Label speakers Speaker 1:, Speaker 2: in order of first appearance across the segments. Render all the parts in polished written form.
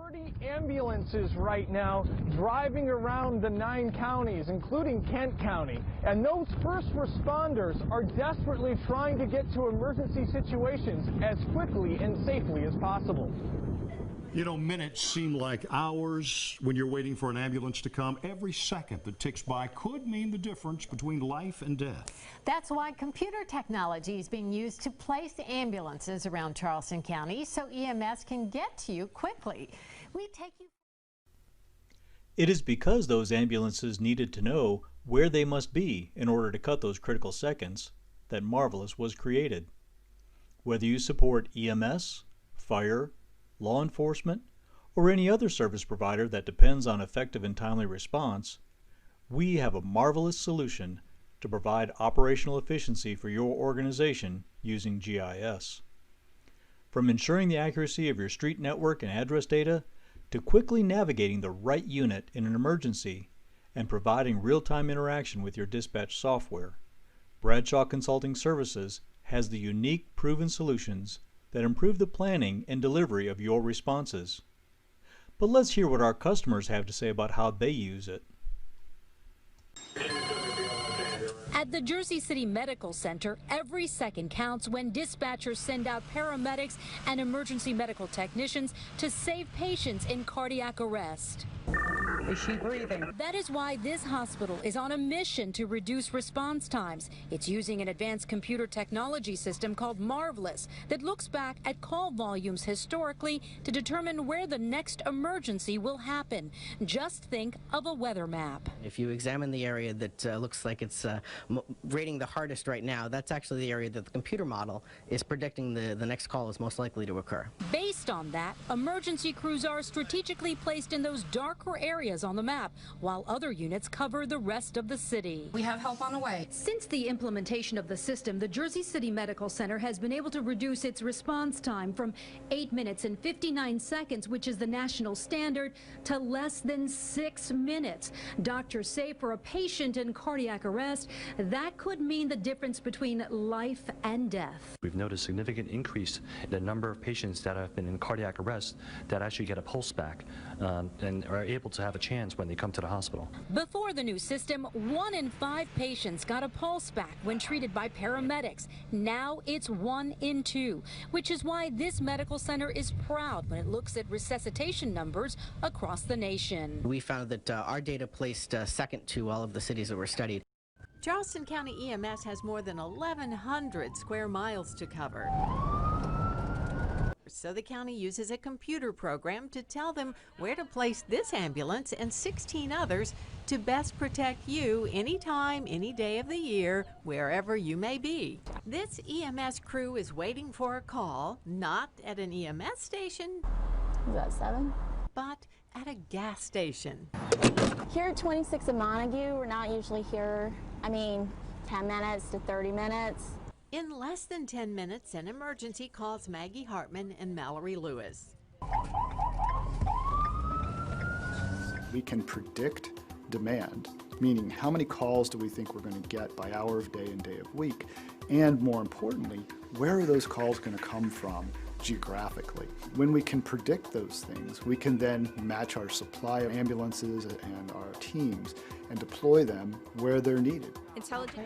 Speaker 1: 40 ambulances right now driving around the 9 counties, including Kent County. And those first responders are desperately trying to get to emergency situations as quickly and safely as possible.
Speaker 2: You know, minutes seem like hours when you're waiting for an ambulance to come. Every second that ticks by could mean the difference between life and death.
Speaker 3: That's why computer technology is being used to place ambulances around Charleston County so EMS can get to you quickly. We take you.
Speaker 4: It is because those ambulances needed to know where they must be in order to cut those critical seconds that MARVLIS was created. Whether you support EMS, fire, law enforcement, or any other service provider that depends on effective and timely response, we have a marvelous solution to provide operational efficiency for your organization using GIS. From ensuring the accuracy of your street network and address data, to quickly navigating the right unit in an emergency and providing real-time interaction with your dispatch software, Bradshaw Consulting Services has the unique proven solutions that improve the planning and delivery of your responses. But let's hear what our customers have to say about how they use it.
Speaker 5: At the Jersey City Medical Center, every second counts when dispatchers send out paramedics and emergency medical technicians to save patients in cardiac arrest.
Speaker 6: Is she breathing?
Speaker 5: That is why this hospital is on a mission to reduce response times. It's using an advanced computer technology system called MARVLIS that looks back at call volumes historically to determine where the next emergency will happen. Just think of a weather map.
Speaker 6: If you examine the area that looks like it's rating the hardest right now, that's actually the area that the computer model is predicting the next call is most likely to occur.
Speaker 5: Based on that, emergency crews are strategically placed in those darker areas on the map, while other units cover the rest of the city.
Speaker 7: We have help on the way.
Speaker 8: Since the implementation of the system, the Jersey City Medical Center has been able to reduce its response time from 8 minutes and 59 seconds, which is the national standard, to less than 6 minutes. Doctors say for a patient in cardiac arrest, that could mean the difference between life and death.
Speaker 9: We've noticed a significant increase in the number of patients that have been in cardiac arrest that actually get a pulse back and are able to have a chance when they come to the hospital.
Speaker 5: Before the new system, 1 in 5 patients got a pulse back when treated by paramedics. Now it's 1 in 2, which is why this medical center is proud when it looks at resuscitation numbers across the nation.
Speaker 6: We found that our data placed second to all of the cities that were studied.
Speaker 3: Charleston County EMS has more than 1,100 square miles to cover. So the county uses a computer program to tell them where to place this ambulance and 16 others to best protect you anytime, any day of the year, wherever you may be. This EMS crew is waiting for a call, not at an EMS station.
Speaker 10: Is that 7?
Speaker 3: But at a gas station.
Speaker 10: Here at 26 and Montague, we're not usually here, 10 minutes to 30 minutes.
Speaker 3: In less than 10 minutes, an emergency calls Maggie Hartman and Mallory Lewis.
Speaker 11: We can predict demand, meaning how many calls do we think we're going to get by hour of day and day of week, and more importantly, where are those calls going to come from geographically. When we can predict those things, we can then match our supply of ambulances and our teams and deploy them where they're needed.
Speaker 12: Intelligent.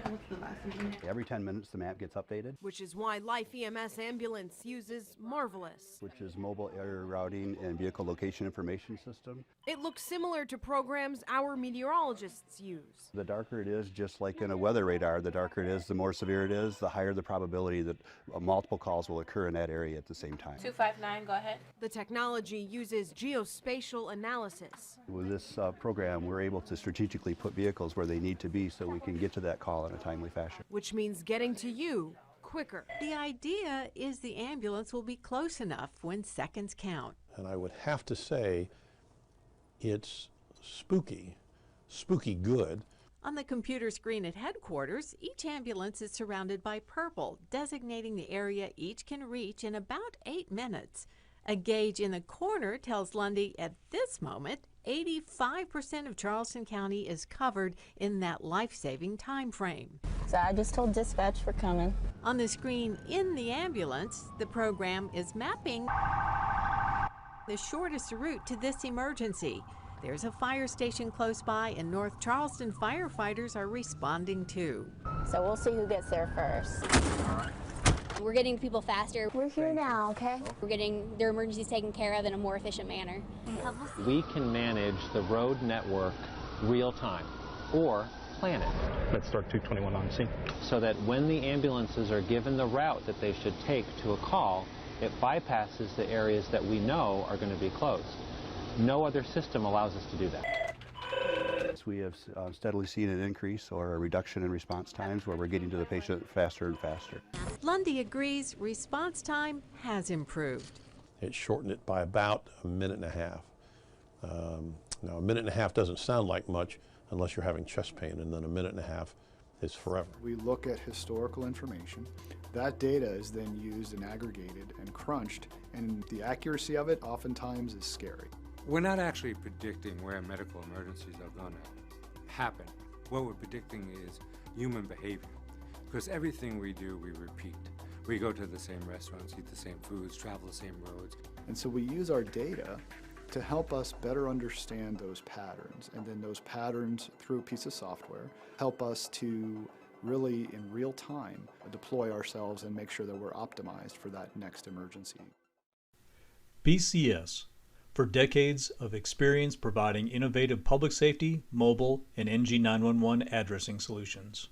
Speaker 13: Every 10 minutes the map gets updated.
Speaker 12: Which is why Life EMS Ambulance uses MARVLIS.
Speaker 13: Which is Mobile Area Routing and Vehicle Location Information System.
Speaker 12: It looks similar to programs our meteorologists use.
Speaker 13: The darker it is, just like in a weather radar, the darker it is, the more severe it is, the higher the probability that multiple calls will occur in that area at the same time.
Speaker 12: 259, go ahead. The technology uses geospatial analysis.
Speaker 13: With this program, we're able to strategically put vehicles where they need to be so we can get to that call in a timely fashion.
Speaker 12: Which means getting to you quicker.
Speaker 3: The idea is the ambulance will be close enough when seconds count.
Speaker 14: And I would have to say it's spooky good.
Speaker 3: On the computer screen at headquarters, each ambulance is surrounded by purple, designating the area each can reach in about 8 minutes. A gauge in the corner tells Lundy at this moment 85% of Charleston County is covered in that life-saving time frame.
Speaker 10: So I just told dispatch we're coming.
Speaker 3: On the screen in the ambulance, the program is mapping the shortest route to this emergency. There's a fire station close by, and North Charleston firefighters are responding too.
Speaker 10: So we'll see who gets there first.
Speaker 7: We're getting people faster.
Speaker 10: We're here now, okay?
Speaker 7: We're getting their emergencies taken care of in a more efficient manner.
Speaker 15: We can manage the road network real time or plan it.
Speaker 16: Let's start 221 on scene.
Speaker 15: So that when the ambulances are given the route that they should take to a call, it bypasses the areas that we know are going to be closed. No other system allows us to do that.
Speaker 13: We have steadily seen an increase or a reduction in response times where we're getting to the patient faster and faster.
Speaker 3: Lundy agrees response time has improved.
Speaker 14: It shortened it by about a minute and a half. Now, a minute and a half doesn't sound like much unless you're having chest pain, and then a minute and a half is forever.
Speaker 11: We look at historical information. That data is then used and aggregated and crunched, and the accuracy of it oftentimes is scary.
Speaker 17: We're not actually predicting where medical emergencies are going to happen. What we're predicting is human behavior, because everything we do, we repeat. We go to the same restaurants, eat the same foods, travel the same roads.
Speaker 11: And so we use our data to help us better understand those patterns, and then those patterns, through a piece of software, help us to really, in real time, deploy ourselves and make sure that we're optimized for that next emergency.
Speaker 4: BCS, for decades of experience providing innovative public safety, mobile, and NG911 addressing solutions.